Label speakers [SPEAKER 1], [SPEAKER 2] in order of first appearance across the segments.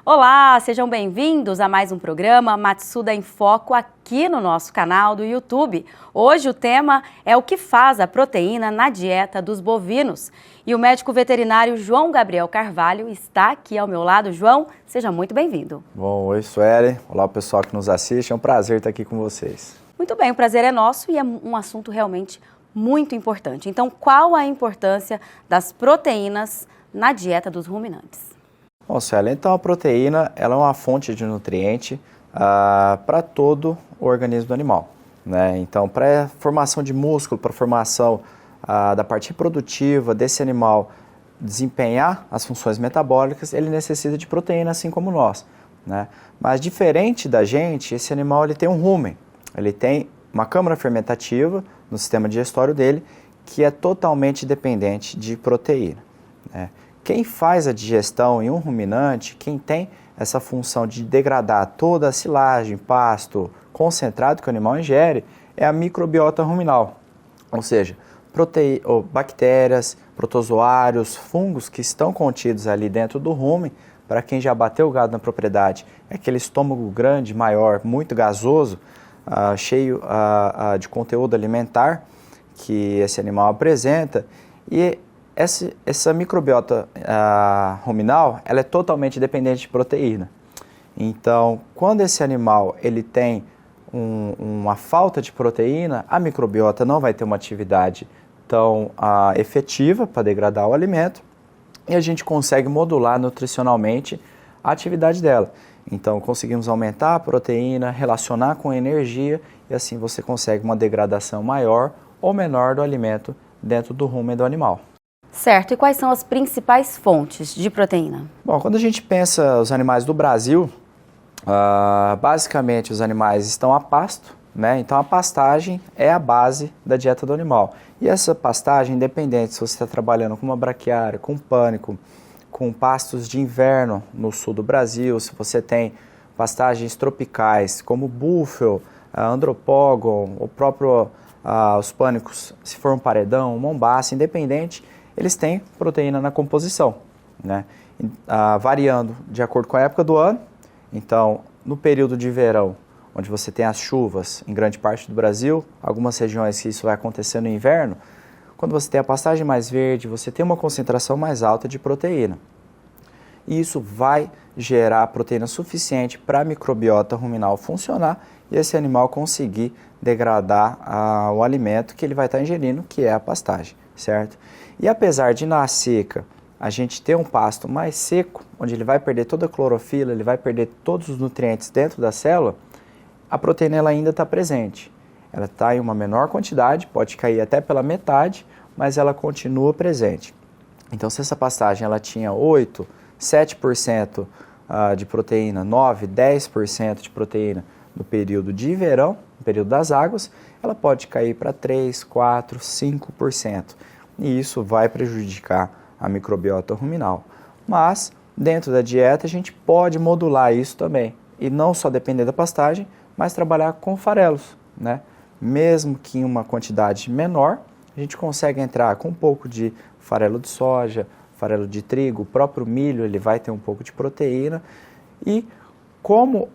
[SPEAKER 1] Olá, sejam bem-vindos a mais um programa Matsuda em Foco aqui no nosso canal do YouTube. Hoje o tema é o que faz a proteína na dieta dos bovinos. E o médico veterinário João Gabriel Carvalho está aqui ao meu lado. João, seja muito bem-vindo.
[SPEAKER 2] Bom, oi Sueli, olá o pessoal que nos assiste, é um prazer estar aqui com vocês.
[SPEAKER 1] Muito bem, o prazer é nosso e é um assunto realmente muito importante. Então, qual a importância das proteínas na dieta dos ruminantes?
[SPEAKER 2] Bom, Sueli, então a proteína ela é uma fonte de nutriente para todo o organismo do animal, né? Então, para a formação de músculo, para a formação da parte reprodutiva desse animal desempenhar as funções metabólicas, ele necessita de proteína, assim como nós, né? Mas diferente da gente, esse animal ele tem um rumen, ele tem uma câmara fermentativa no sistema digestório dele que é totalmente dependente de proteína, né? Quem faz a digestão em um ruminante, quem tem essa função de degradar toda a silagem, pasto, concentrado que o animal ingere, é a microbiota ruminal, ou seja, bactérias, protozoários, fungos que estão contidos ali dentro do rumen. Para quem já bateu o gado na propriedade, é aquele estômago grande, maior, muito gasoso, cheio de conteúdo alimentar que esse animal apresenta, e essa microbiota ruminal ela é totalmente dependente de proteína. Então, quando esse animal ele tem uma falta de proteína, a microbiota não vai ter uma atividade tão efetiva para degradar o alimento e a gente consegue modular nutricionalmente a atividade dela. Então, conseguimos aumentar a proteína, relacionar com a energia e assim você consegue uma degradação maior ou menor do alimento dentro do rumen do animal.
[SPEAKER 1] Certo, e quais são as principais fontes de proteína?
[SPEAKER 2] Bom, quando a gente pensa os animais do Brasil, basicamente os animais estão a pasto, né? Então a pastagem é a base da dieta do animal. E essa pastagem, independente se você está trabalhando com uma braquiária, com pânico, com pastos de inverno no sul do Brasil, se você tem pastagens tropicais como búfalo, andropogon, o próprio os pânicos, se for um paredão, um mombaça, independente, eles têm proteína na composição, né? Variando de acordo com a época do ano. Então, no período de verão, onde você tem as chuvas em grande parte do Brasil, algumas regiões que isso vai acontecer no inverno, quando você tem a pastagem mais verde, você tem uma concentração mais alta de proteína. E isso vai gerar proteína suficiente para a microbiota ruminal funcionar e esse animal conseguir degradar o alimento que ele vai estar ingerindo, que é a pastagem, certo? E apesar de na seca a gente ter um pasto mais seco, onde ele vai perder toda a clorofila, ele vai perder todos os nutrientes dentro da célula, a proteína ela ainda está presente. Ela está em uma menor quantidade, pode cair até pela metade, mas ela continua presente. Então se essa pastagem ela tinha 8, 7% de proteína, 9, 10% de proteína no período de verão, no período das águas, ela pode cair para 3, 4, 5%. E isso vai prejudicar a microbiota ruminal. Mas, dentro da dieta, a gente pode modular isso também. E não só depender da pastagem, mas trabalhar com farelos, né? Mesmo que em uma quantidade menor, a gente consegue entrar com um pouco de farelo de soja, farelo de trigo, o próprio milho ele vai ter um pouco de proteína. E como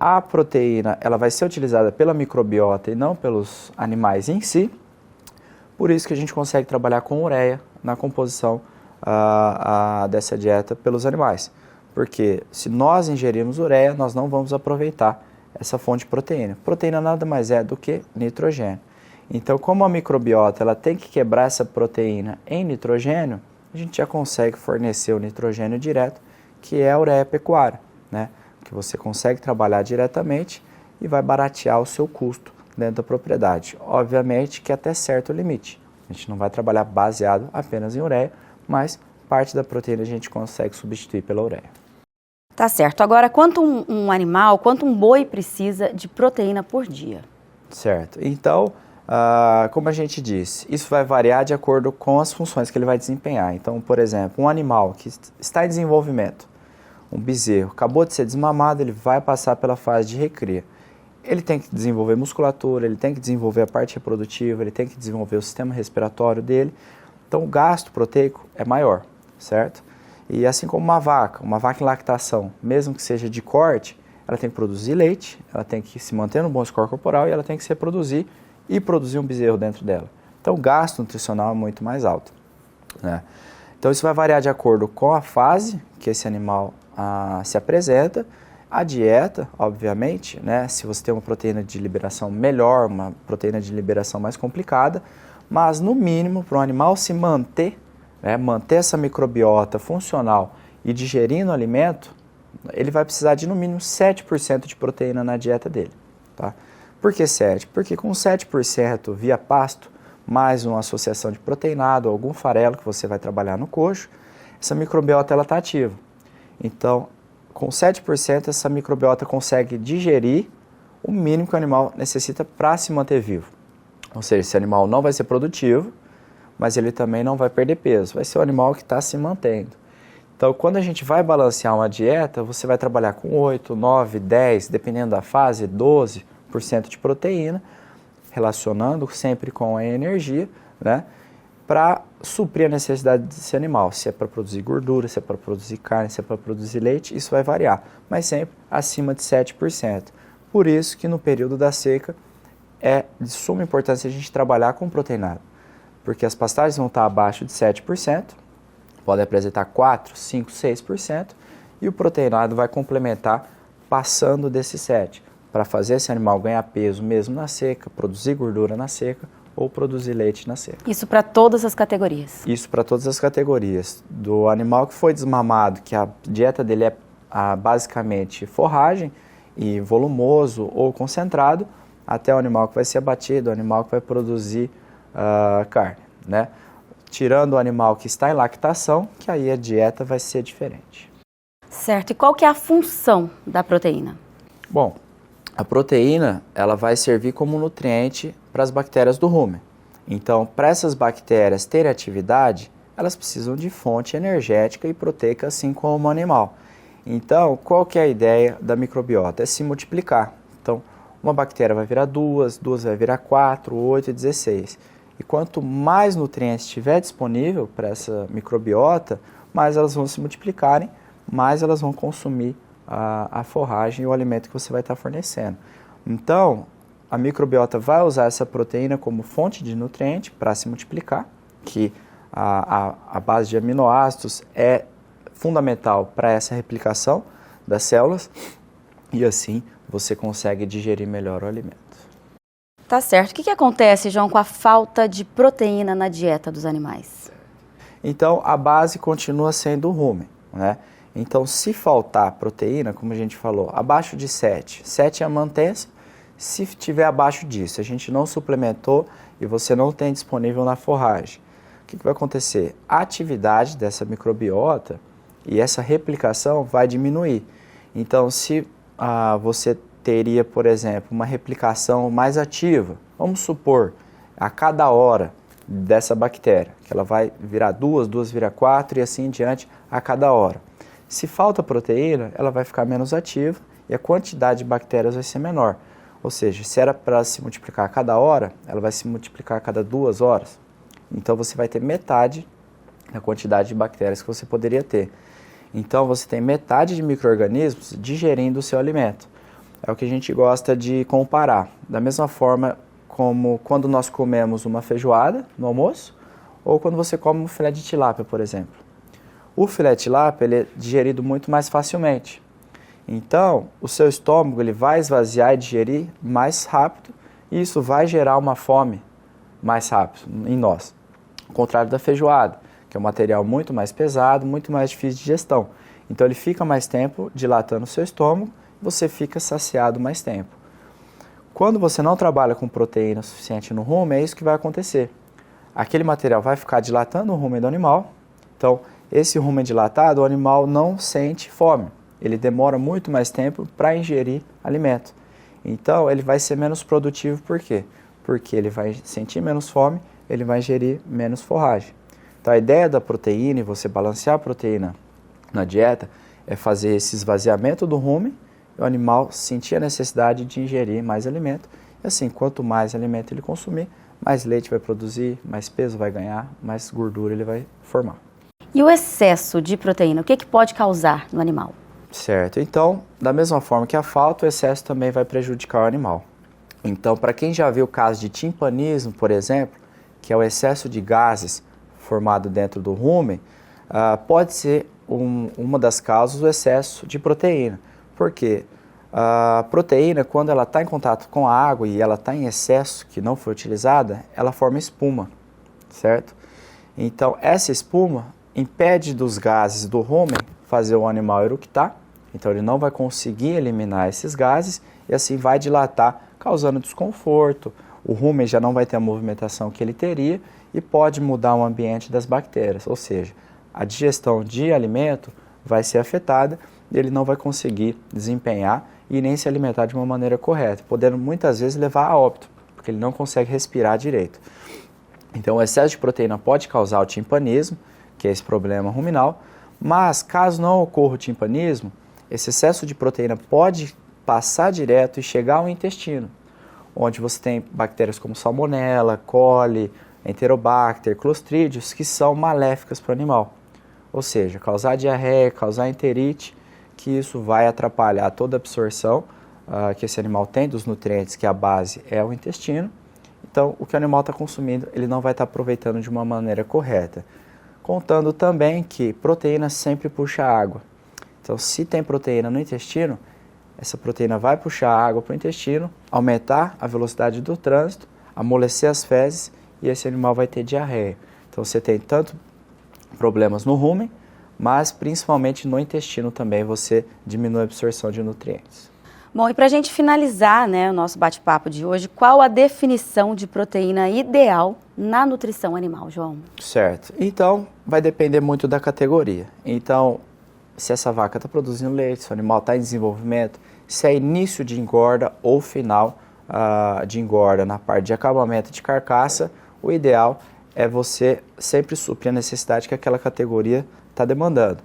[SPEAKER 2] a proteína ela vai ser utilizada pela microbiota e não pelos animais em si, por isso que a gente consegue trabalhar com ureia na composição dessa dieta pelos animais. Porque se nós ingerirmos ureia, nós não vamos aproveitar essa fonte de proteína. Proteína nada mais é do que nitrogênio. Então, como a microbiota ela tem que quebrar essa proteína em nitrogênio, a gente já consegue fornecer o nitrogênio direto, que é a ureia pecuária, né? Que você consegue trabalhar diretamente e vai baratear o seu custo dentro da propriedade. Obviamente que até certo limite. A gente não vai trabalhar baseado apenas em ureia, mas parte da proteína a gente consegue substituir pela ureia.
[SPEAKER 1] Tá certo. Agora, quanto um animal, quanto um boi precisa de proteína por dia?
[SPEAKER 2] Certo. Então, como a gente disse, isso vai variar de acordo com as funções que ele vai desempenhar. Então, por exemplo, um animal que está em desenvolvimento, um bezerro, acabou de ser desmamado, ele vai passar pela fase de recria. Ele tem que desenvolver musculatura, ele tem que desenvolver a parte reprodutiva, ele tem que desenvolver o sistema respiratório dele. Então, o gasto proteico é maior, certo? E assim como uma vaca em lactação, mesmo que seja de corte, ela tem que produzir leite, ela tem que se manter no bom score corporal e ela tem que se reproduzir e produzir um bezerro dentro dela. Então o gasto nutricional é muito mais alto, né? Então isso vai variar de acordo com a fase que esse animal se apresenta, a dieta, obviamente, né? Se você tem uma proteína de liberação melhor, uma proteína de liberação mais complicada, mas no mínimo para o animal se manter, né, manter essa microbiota funcional e digerindo o alimento, ele vai precisar de no mínimo 7% de proteína na dieta dele. Tá? Por que 7%? Porque com 7% via pasto, mais uma associação de proteinado, algum farelo que você vai trabalhar no coxo, essa microbiota está ativa. Então, com 7% essa microbiota consegue digerir o mínimo que o animal necessita para se manter vivo. Ou seja, esse animal não vai ser produtivo, mas ele também não vai perder peso. Vai ser um animal que está se mantendo. Então, quando a gente vai balancear uma dieta, você vai trabalhar com 8, 9, 10, dependendo da fase, 12% de proteína, relacionando sempre com a energia, né, para suprir a necessidade desse animal. Se é para produzir gordura, se é para produzir carne, se é para produzir leite, isso vai variar, mas sempre acima de 7%. Por isso que no período da seca é de suma importância a gente trabalhar com proteinado, porque as pastagens vão estar abaixo de 7%, podem apresentar 4%, 5%, 6%, e o proteinado vai complementar passando desse 7%, para fazer esse animal ganhar peso mesmo na seca, produzir gordura na seca ou produzir leite na seca.
[SPEAKER 1] Isso para todas as categorias?
[SPEAKER 2] Isso para todas as categorias. Do animal que foi desmamado, que a dieta dele é basicamente forragem e volumoso ou concentrado, até o animal que vai ser abatido, o animal que vai produzir carne, né? Tirando o animal que está em lactação, que aí a dieta vai ser diferente.
[SPEAKER 1] Certo. E qual que é a função da proteína?
[SPEAKER 2] Bom, a proteína ela vai servir como nutriente para as bactérias do rumen. Então, para essas bactérias terem atividade, elas precisam de fonte energética e proteica, assim como o animal. Então, qual que é a ideia da microbiota? É se multiplicar. Então, uma bactéria vai virar 2 vai virar 4, 8 e 16. E quanto mais nutrientes estiver disponível para essa microbiota, mais elas vão se multiplicarem, mais elas vão consumir a forragem e o alimento que você vai estar fornecendo. Então, a microbiota vai usar essa proteína como fonte de nutriente para se multiplicar, que a base de aminoácidos é fundamental para essa replicação das células, e assim você consegue digerir melhor o alimento.
[SPEAKER 1] Tá certo. O que acontece, João, com a falta de proteína na dieta dos animais?
[SPEAKER 2] Então, a base continua sendo o rumen, né? Então, se faltar proteína, como a gente falou, abaixo de 7 é a mantença. Se tiver abaixo disso, a gente não suplementou e você não tem disponível na forragem, o que vai acontecer? A atividade dessa microbiota e essa replicação vai diminuir. Então, se você teria, por exemplo, uma replicação mais ativa, vamos supor, a cada hora dessa bactéria, que ela vai virar 2 virar 4 e assim em diante a cada hora. Se falta proteína, ela vai ficar menos ativa e a quantidade de bactérias vai ser menor. Ou seja, se era para se multiplicar a cada hora, ela vai se multiplicar a cada 2 horas. Então você vai ter metade da quantidade de bactérias que você poderia ter. Então você tem metade de micro-organismos digerindo o seu alimento. É o que a gente gosta de comparar. Da mesma forma como quando nós comemos uma feijoada no almoço, ou quando você come um filé de tilápia, por exemplo. O filé de tilápia ele é digerido muito mais facilmente. Então, o seu estômago ele vai esvaziar e digerir mais rápido, e isso vai gerar uma fome mais rápido em nós. Ao contrário da feijoada, que é um material muito mais pesado, muito mais difícil de digestão. Então, ele fica mais tempo dilatando o seu estômago, e você fica saciado mais tempo. Quando você não trabalha com proteína suficiente no rumen, é isso que vai acontecer. Aquele material vai ficar dilatando o rumen do animal. Então, esse rumen dilatado, o animal não sente fome. Ele demora muito mais tempo para ingerir alimento. Então, ele vai ser menos produtivo. Por quê? Porque ele vai sentir menos fome, ele vai ingerir menos forragem. Então, a ideia da proteína e você balancear a proteína na dieta é fazer esse esvaziamento do rumen e o animal sentir a necessidade de ingerir mais alimento. E assim, quanto mais alimento ele consumir, mais leite vai produzir, mais peso vai ganhar, mais gordura ele vai formar.
[SPEAKER 1] E o excesso de proteína, o que pode causar no animal?
[SPEAKER 2] Certo, então, da mesma forma que a falta, o excesso também vai prejudicar o animal. Então, para quem já viu o caso de timpanismo, por exemplo, que é o excesso de gases formado dentro do rumen, pode ser uma das causas o excesso de proteína. Por quê? A proteína, quando ela está em contato com a água e ela está em excesso, que não foi utilizada, ela forma espuma, certo? Então, essa espuma impede dos gases do rumen fazer o animal eructar, então ele não vai conseguir eliminar esses gases e assim vai dilatar, causando desconforto. O rumen já não vai ter a movimentação que ele teria e pode mudar o ambiente das bactérias, ou seja, a digestão de alimento vai ser afetada e ele não vai conseguir desempenhar e nem se alimentar de uma maneira correta, podendo muitas vezes levar a óbito, porque ele não consegue respirar direito. Então, o excesso de proteína pode causar o timpanismo, que é esse problema ruminal, mas caso não ocorra o timpanismo, esse excesso de proteína pode passar direto e chegar ao intestino, onde você tem bactérias como Salmonella, coli, Enterobacter, Clostrídeos, que são maléficas para o animal. Ou seja, causar diarreia, causar enterite, que isso vai atrapalhar toda a absorção que esse animal tem dos nutrientes, que a base é o intestino. Então, o que o animal está consumindo, ele não vai estar aproveitando de uma maneira correta. Contando também que proteína sempre puxa água. Então, se tem proteína no intestino, essa proteína vai puxar a água para o intestino, aumentar a velocidade do trânsito, amolecer as fezes e esse animal vai ter diarreia. Então, você tem tanto problemas no rumen, mas principalmente no intestino também você diminui a absorção de nutrientes.
[SPEAKER 1] Bom, e para a gente finalizar, né, o nosso bate-papo de hoje, qual a definição de proteína ideal na nutrição animal, João?
[SPEAKER 2] Certo. Então, vai depender muito da categoria. Então, se essa vaca está produzindo leite, se o animal está em desenvolvimento, se é início de engorda ou final de engorda na parte de acabamento de carcaça, o ideal é você sempre suprir a necessidade que aquela categoria está demandando.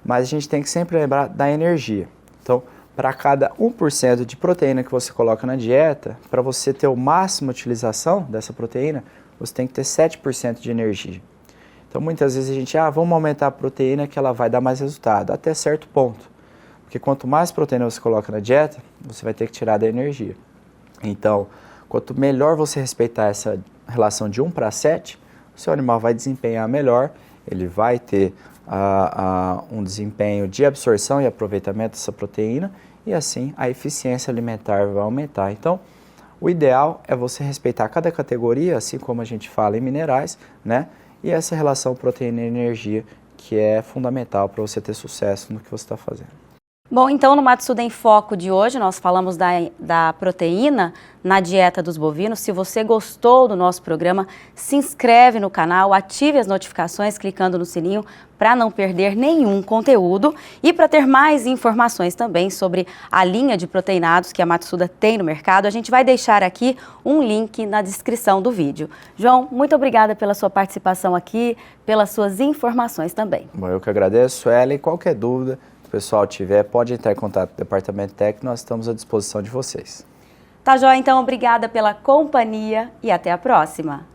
[SPEAKER 2] Mas a gente tem que sempre lembrar da energia. Então, para cada 1% de proteína que você coloca na dieta, para você ter a máxima utilização dessa proteína, você tem que ter 7% de energia. Então, muitas vezes a gente, vamos aumentar a proteína que ela vai dar mais resultado, até certo ponto. Porque quanto mais proteína você coloca na dieta, você vai ter que tirar da energia. Então, quanto melhor você respeitar essa relação de 1 para 7, o seu animal vai desempenhar melhor, ele vai ter um desempenho de absorção e aproveitamento dessa proteína e assim a eficiência alimentar vai aumentar. Então, o ideal é você respeitar cada categoria, assim como a gente fala em minerais, né? E essa relação proteína e energia que é fundamental para você ter sucesso no que você está fazendo.
[SPEAKER 1] Bom, então no Matsuda em Foco de hoje nós falamos da proteína na dieta dos bovinos. Se você gostou do nosso programa, se inscreve no canal, ative as notificações clicando no sininho para não perder nenhum conteúdo e para ter mais informações também sobre a linha de proteinados que a Matsuda tem no mercado. A gente vai deixar aqui um link na descrição do vídeo. João, muito obrigada pela sua participação aqui, pelas suas informações também.
[SPEAKER 2] Bom, eu que agradeço, Ellen. Qualquer dúvida, o pessoal tiver, pode entrar em contato com o Departamento Técnico, nós estamos à disposição de vocês.
[SPEAKER 1] Tá joia, então obrigada pela companhia e até a próxima.